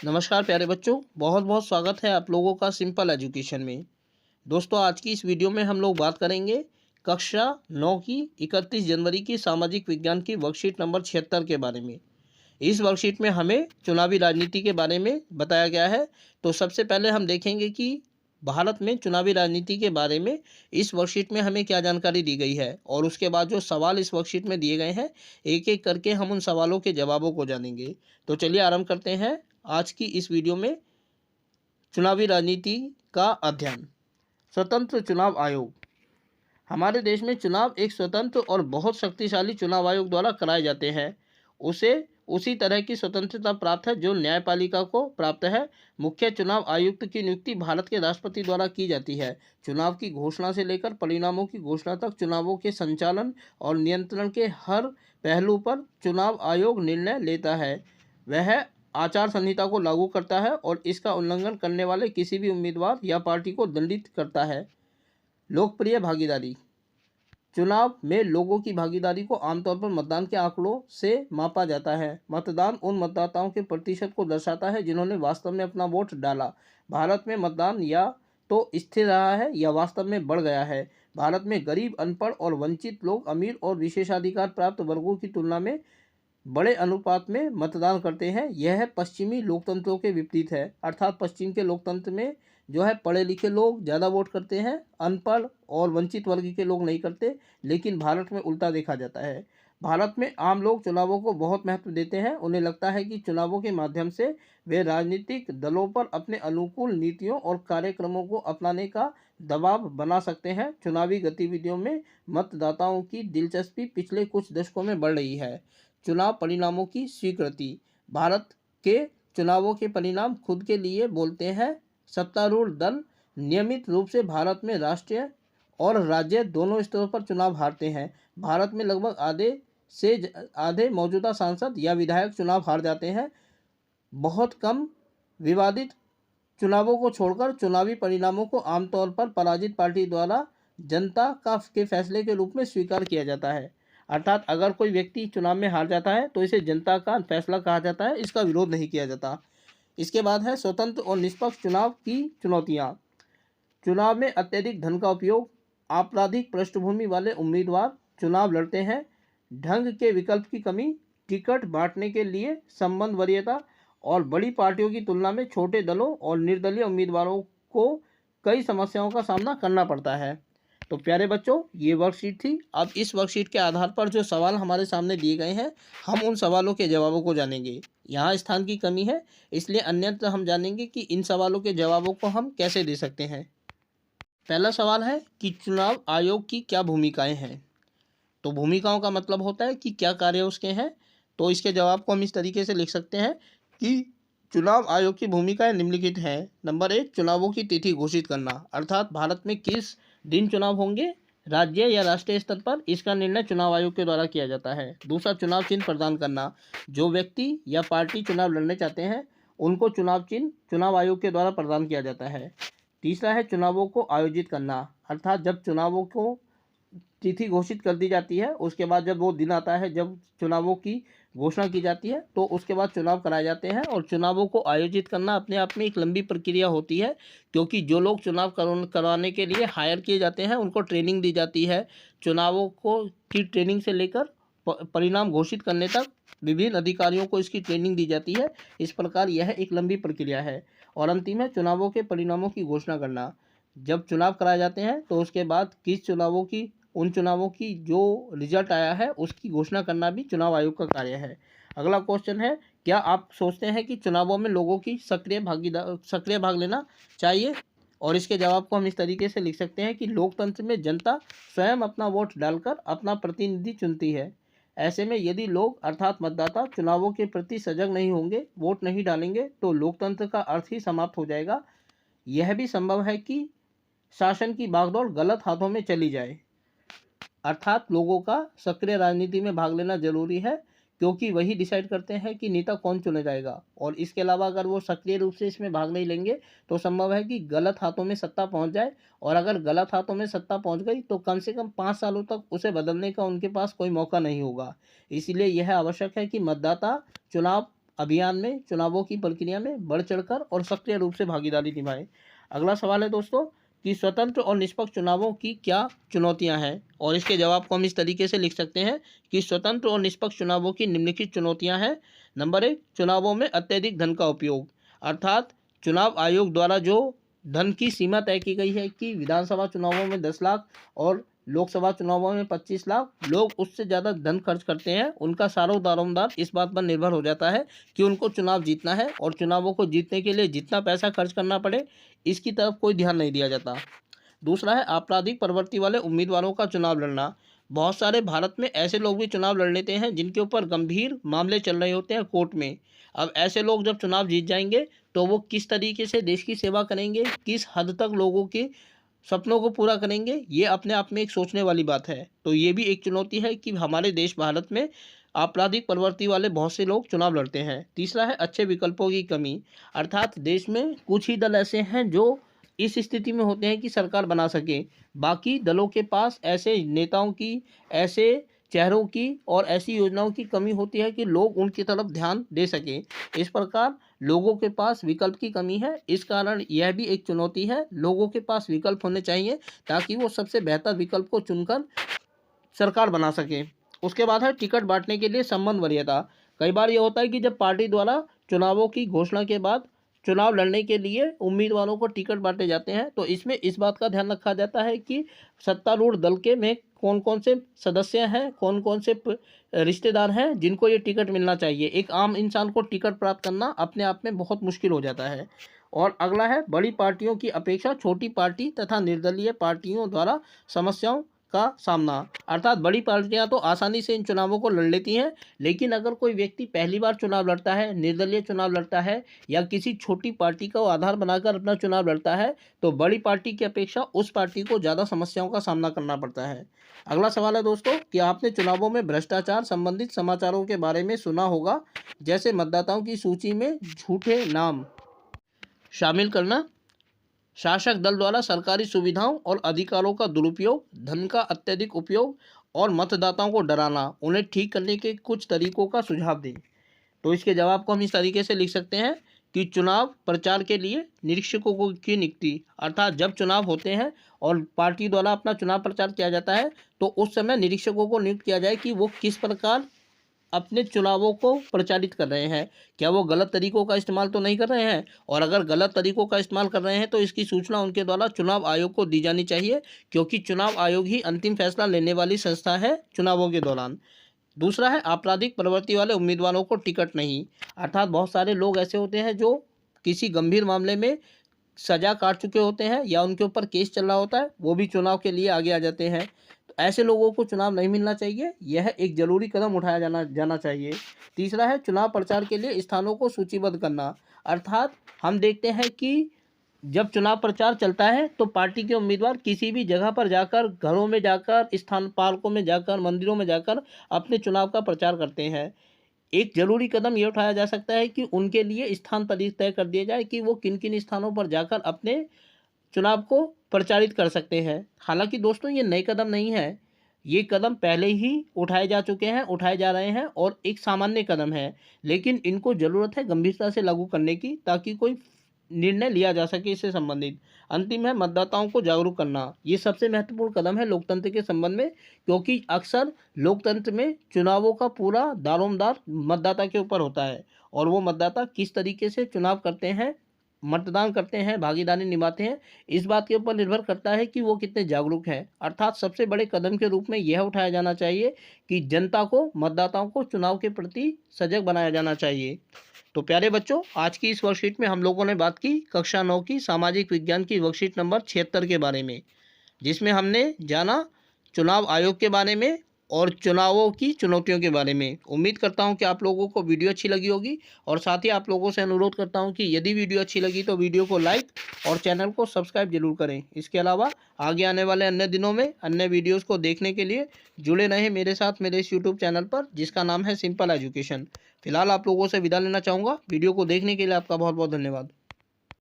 नमस्कार प्यारे बच्चों, बहुत बहुत स्वागत है आप लोगों का सिंपल एजुकेशन में। दोस्तों, आज की इस वीडियो में हम लोग बात करेंगे कक्षा 9 की 31 जनवरी की सामाजिक विज्ञान की वर्कशीट नंबर 76 के बारे में। इस वर्कशीट में हमें चुनावी राजनीति के बारे में बताया गया है। तो सबसे पहले हम देखेंगे कि भारत में चुनावी राजनीति के बारे में इस वर्कशीट में हमें क्या जानकारी दी गई है, और उसके बाद जो सवाल इस वर्कशीट में दिए गए हैं एक एक करके हम उन सवालों के जवाबों को जानेंगे। तो चलिए आरंभ करते हैं आज की इस वीडियो में चुनावी राजनीति का अध्ययन। स्वतंत्र चुनाव आयोग। हमारे देश में चुनाव एक स्वतंत्र और बहुत शक्तिशाली चुनाव आयोग द्वारा कराए जाते हैं। उसे उसी तरह की स्वतंत्रता प्राप्त है जो न्यायपालिका को प्राप्त है। मुख्य चुनाव आयुक्त की नियुक्ति भारत के राष्ट्रपति द्वारा की जाती है। चुनाव की घोषणा से लेकर परिणामों की घोषणा तक चुनावों के संचालन और नियंत्रण के हर पहलू पर चुनाव आयोग निर्णय लेता है। वह आचार संहिता को लागू करता है और इसका उल्लंघन करने वाले किसी भी उम्मीदवार या पार्टी को दंडित करता है। लोकप्रिय भागीदारी। चुनाव में लोगों की भागीदारी को आमतौर पर मतदान के आंकड़ों से मापा जाता है। मतदान उन मतदाताओं के प्रतिशत को दर्शाता है जिन्होंने वास्तव में अपना वोट डाला। भारत में मतदान या तो स्थिर रहा है या वास्तव में बढ़ गया है। भारत में गरीब, अनपढ़ और वंचित लोग अमीर और विशेषाधिकार प्राप्त वर्गों की तुलना में बड़े अनुपात में मतदान करते हैं। यह पश्चिमी लोकतंत्रों के विपरीत है, अर्थात पश्चिम के लोकतंत्र में जो है पढ़े लिखे लोग ज़्यादा वोट करते हैं, अनपढ़ और वंचित वर्ग के लोग नहीं करते। लेकिन भारत में उल्टा देखा जाता है। भारत में आम लोग चुनावों को बहुत महत्व देते हैं। उन्हें लगता है कि चुनावों के माध्यम से वे राजनीतिक दलों पर अपने अनुकूल नीतियों और कार्यक्रमों को अपनाने का दबाव बना सकते हैं। चुनावी गतिविधियों में मतदाताओं की दिलचस्पी पिछले कुछ दशकों में बढ़ रही है। चुनाव परिणामों की स्वीकृति। भारत के चुनावों के परिणाम खुद के लिए बोलते हैं। सत्तारूढ़ दल नियमित रूप से भारत में राष्ट्रीय और राज्य दोनों स्तरों पर चुनाव हारते हैं। भारत में लगभग आधे मौजूदा सांसद या विधायक चुनाव हार जाते हैं। बहुत कम विवादित चुनावों को छोड़कर चुनावी परिणामों को आमतौर पर पराजित पार्टी द्वारा जनता के फैसले के रूप में स्वीकार किया जाता है। अर्थात अगर कोई व्यक्ति चुनाव में हार जाता है तो इसे जनता का फैसला कहा जाता है, इसका विरोध नहीं किया जाता। इसके बाद है स्वतंत्र और निष्पक्ष चुनाव की चुनौतियां। चुनाव में अत्यधिक धन का उपयोग, आपराधिक पृष्ठभूमि वाले उम्मीदवार चुनाव लड़ते हैं, ढंग के विकल्प की कमी, टिकट बांटने के लिए संबंध वरीयता और बड़ी पार्टियों की तुलना में छोटे दलों और निर्दलीय उम्मीदवारों को कई समस्याओं का सामना करना पड़ता है। तो प्यारे बच्चों, ये वर्कशीट थी। अब इस वर्कशीट के आधार पर जो सवाल हमारे सामने दिए गए हैं हम उन सवालों के जवाबों को जानेंगे। यहाँ स्थान की कमी है, इसलिए अन्यत्र हम जानेंगे कि इन सवालों के जवाबों को हम कैसे दे सकते हैं। पहला सवाल है कि चुनाव आयोग की क्या भूमिकाएं हैं। तो भूमिकाओं का मतलब होता है कि क्या कार्य उसके हैं। तो इसके जवाब को हम इस तरीके से लिख सकते हैं कि चुनाव आयोग की भूमिकाएं निम्नलिखित हैं। नंबर 1, चुनावों की तिथि घोषित करना, अर्थात भारत में किस दिन चुनाव होंगे, राज्य या राष्ट्रीय स्तर पर, इसका निर्णय चुनाव आयोग के द्वारा किया जाता है। दूसरा, चुनाव चिन्ह प्रदान करना, जो व्यक्ति या पार्टी चुनाव लड़ने चाहते हैं उनको चुनाव चिन्ह चुनाव आयोग के द्वारा प्रदान किया जाता है। तीसरा है चुनावों को आयोजित करना, अर्थात जब चुनावों को तिथि घोषित कर दी जाती है उसके बाद जब वो दिन आता है जब चुनावों की घोषणा की जाती है तो उसके बाद चुनाव कराए जाते हैं। और चुनावों को आयोजित करना अपने आप में एक लंबी प्रक्रिया होती है, क्योंकि जो लोग चुनाव करवाने के लिए हायर किए जाते हैं उनको ट्रेनिंग दी जाती है। चुनावों की ट्रेनिंग से लेकर परिणाम घोषित करने तक विभिन्न अधिकारियों को इसकी ट्रेनिंग दी जाती है। इस प्रकार यह एक लंबी प्रक्रिया है। और अंतिम है चुनावों के परिणामों की घोषणा करना। जब चुनाव कराए जाते हैं तो उसके बाद उन चुनावों की जो रिजल्ट आया है उसकी घोषणा करना भी चुनाव आयोग का कार्य है। अगला क्वेश्चन है, क्या आप सोचते हैं कि चुनावों में लोगों की सक्रिय भाग लेना चाहिए। और इसके जवाब को हम इस तरीके से लिख सकते हैं कि लोकतंत्र में जनता स्वयं अपना वोट डालकर अपना प्रतिनिधि चुनती है। ऐसे में यदि लोग अर्थात मतदाता चुनावों के प्रति सजग नहीं होंगे, वोट नहीं डालेंगे, तो लोकतंत्र का अर्थ ही समाप्त हो जाएगा। यह भी संभव है कि शासन की बागडोर गलत हाथों में चली जाए। अर्थात लोगों का सक्रिय राजनीति में भाग लेना जरूरी है, क्योंकि वही डिसाइड करते हैं कि नेता कौन चुना जाएगा। और इसके अलावा अगर वो सक्रिय रूप से इसमें भाग नहीं लेंगे तो संभव है कि गलत हाथों में सत्ता पहुंच जाए। और अगर गलत हाथों में सत्ता पहुंच गई तो कम से कम 5 सालों तक उसे बदलने का उनके पास कोई मौका नहीं होगा। इसलिए यह आवश्यक है कि मतदाता चुनाव अभियान में, चुनावों की प्रक्रिया में बढ़ चढ़कर और सक्रिय रूप से भागीदारी निभाएं। अगला सवाल है दोस्तों कि स्वतंत्र और निष्पक्ष चुनावों की क्या चुनौतियां हैं, और इसके जवाब को हम इस तरीके से लिख सकते हैं कि स्वतंत्र और निष्पक्ष चुनावों की निम्नलिखित चुनौतियां हैं। नंबर 1, चुनावों में अत्यधिक धन का उपयोग, अर्थात चुनाव आयोग द्वारा जो धन की सीमा तय की गई है कि विधानसभा चुनावों में 10 लाख और लोकसभा चुनावों में 25 लाख, लोग उससे ज़्यादा धन खर्च करते हैं। उनका सारो दारोमदार इस बात पर निर्भर हो जाता है कि उनको चुनाव जीतना है, और चुनावों को जीतने के लिए जितना पैसा खर्च करना पड़े इसकी तरफ कोई ध्यान नहीं दिया जाता। दूसरा है आपराधिक प्रवृत्ति वाले उम्मीदवारों का चुनाव लड़ना। बहुत सारे भारत में ऐसे लोग भी चुनाव लड़ लेते हैं जिनके ऊपर गंभीर मामले चल रहे होते हैं कोर्ट में। अब ऐसे लोग जब चुनाव जीत जाएंगे तो वो किस तरीके से देश की सेवा करेंगे, किस हद तक लोगों के सपनों को पूरा करेंगे, ये अपने आप में एक सोचने वाली बात है। तो ये भी एक चुनौती है कि हमारे देश भारत में आपराधिक प्रवृत्ति वाले बहुत से लोग चुनाव लड़ते हैं। तीसरा है अच्छे विकल्पों की कमी, अर्थात देश में कुछ ही दल ऐसे हैं जो इस स्थिति में होते हैं कि सरकार बना सके, बाकी दलों के पास ऐसे नेताओं की, ऐसे चेहरों की और ऐसी योजनाओं की कमी होती है कि लोग उनकी तरफ ध्यान दे सकें। इस प्रकार लोगों के पास विकल्प की कमी है। इस कारण यह भी एक चुनौती है, लोगों के पास विकल्प होने चाहिए ताकि वो सबसे बेहतर विकल्प को चुनकर सरकार बना सके। उसके बाद है टिकट बांटने के लिए संबंध वरीयता। कई बार ये होता है कि जब पार्टी द्वारा चुनावों की घोषणा के बाद चुनाव लड़ने के लिए उम्मीदवारों को टिकट बांटे जाते हैं, तो इसमें इस बात का ध्यान रखा जाता है कि सत्तारूढ़ दल के में कौन कौन से सदस्य हैं, कौन कौन से रिश्तेदार हैं जिनको ये टिकट मिलना चाहिए। एक आम इंसान को टिकट प्राप्त करना अपने आप में बहुत मुश्किल हो जाता है। और अगला है बड़ी पार्टियों की अपेक्षा छोटी पार्टी तथा निर्दलीय पार्टियों द्वारा समस्याओं का सामना, अर्थात बड़ी पार्टियां तो आसानी से इन चुनावों को लड़ लेती हैं, लेकिन अगर कोई व्यक्ति पहली बार चुनाव लड़ता है, निर्दलीय चुनाव लड़ता है या किसी छोटी पार्टी का आधार बनाकर अपना चुनाव लड़ता है, तो बड़ी पार्टी की अपेक्षा उस पार्टी को ज़्यादा समस्याओं का सामना करना पड़ता है। अगला सवाल है दोस्तों कि आपने चुनावों में भ्रष्टाचार संबंधित समाचारों के बारे में सुना होगा, जैसे मतदाताओं की सूची में झूठे नाम शामिल करना, शासक दल द्वारा सरकारी सुविधाओं और अधिकारों का दुरुपयोग, धन का अत्यधिक उपयोग और मतदाताओं को डराना। उन्हें ठीक करने के कुछ तरीकों का सुझाव दें। तो इसके जवाब को हम इस तरीके से लिख सकते हैं कि चुनाव प्रचार के लिए निरीक्षकों की नियुक्ति, अर्थात जब चुनाव होते हैं और पार्टी द्वारा अपना चुनाव प्रचार किया जाता है तो उस समय निरीक्षकों को नियुक्त किया जाए कि वो किस प्रकार अपने चुनावों को प्रचारित कर रहे हैं, क्या वो गलत तरीकों का इस्तेमाल तो नहीं कर रहे हैं, और अगर गलत तरीकों का इस्तेमाल कर रहे हैं तो इसकी सूचना उनके द्वारा चुनाव आयोग को दी जानी चाहिए, क्योंकि चुनाव आयोग ही अंतिम फैसला लेने वाली संस्था है चुनावों के दौरान। दूसरा है आपराधिक प्रवृत्ति वाले उम्मीदवारों को टिकट नहीं, अर्थात बहुत सारे लोग ऐसे होते हैं जो किसी गंभीर मामले में सजा काट चुके होते हैं या उनके ऊपर केस चल रहा होता है, वो भी चुनाव के लिए आगे आ जाते हैं। तो ऐसे लोगों को चुनाव नहीं मिलना चाहिए, यह एक जरूरी कदम उठाया जाना चाहिए। तीसरा है चुनाव प्रचार के लिए स्थानों को सूचीबद्ध करना, अर्थात हम देखते हैं कि जब चुनाव प्रचार चलता है तो पार्टी के उम्मीदवार किसी भी जगह पर जाकर, घरों में जाकर, स्थान पार्कों में जाकर, मंदिरों में जाकर अपने चुनाव का प्रचार करते हैं। एक ज़रूरी कदम ये उठाया जा सकता है कि उनके लिए स्थान तय कर दिए जाए कि वो किन किन स्थानों पर जाकर अपने चुनाव को प्रचारित कर सकते हैं। हालांकि दोस्तों ये नए कदम नहीं है, ये कदम पहले ही उठाए जा चुके हैं, उठाए जा रहे हैं और एक सामान्य कदम है, लेकिन इनको ज़रूरत है गंभीरता से लागू करने की ताकि कोई निर्णय लिया जा सके इससे संबंधित। अंतिम है मतदाताओं को जागरूक करना, ये सबसे महत्वपूर्ण कदम है लोकतंत्र के संबंध में, क्योंकि अक्सर लोकतंत्र में चुनावों का पूरा दारोमदार मतदाता के ऊपर होता है, और वो मतदाता किस तरीके से चुनाव करते हैं, मतदान करते हैं, भागीदारी निभाते हैं, इस बात के ऊपर निर्भर करता है कि वो कितने जागरूक हैं। अर्थात सबसे बड़े कदम के रूप में यह उठाया जाना चाहिए कि जनता को, मतदाताओं को चुनाव के प्रति सजग बनाया जाना चाहिए। तो प्यारे बच्चों, आज की इस वर्कशीट में हम लोगों ने बात की कक्षा 9 की सामाजिक विज्ञान की वर्कशीट नंबर 76 के बारे में, जिसमें हमने जाना चुनाव आयोग के बारे में और चुनावों की चुनौतियों के बारे में। उम्मीद करता हूं कि आप लोगों को वीडियो अच्छी लगी होगी, और साथ ही आप लोगों से अनुरोध करता हूं कि यदि वीडियो अच्छी लगी तो वीडियो को लाइक और चैनल को सब्सक्राइब जरूर करें। इसके अलावा आगे आने वाले अन्य दिनों में अन्य वीडियोज़ को देखने के लिए जुड़े रहें मेरे साथ मेरे इस यूट्यूब चैनल पर, जिसका नाम है सिंपल एजुकेशन। फिलहाल आप लोगों से विदा लेना चाहूँगा। वीडियो को देखने के लिए आपका बहुत बहुत धन्यवाद।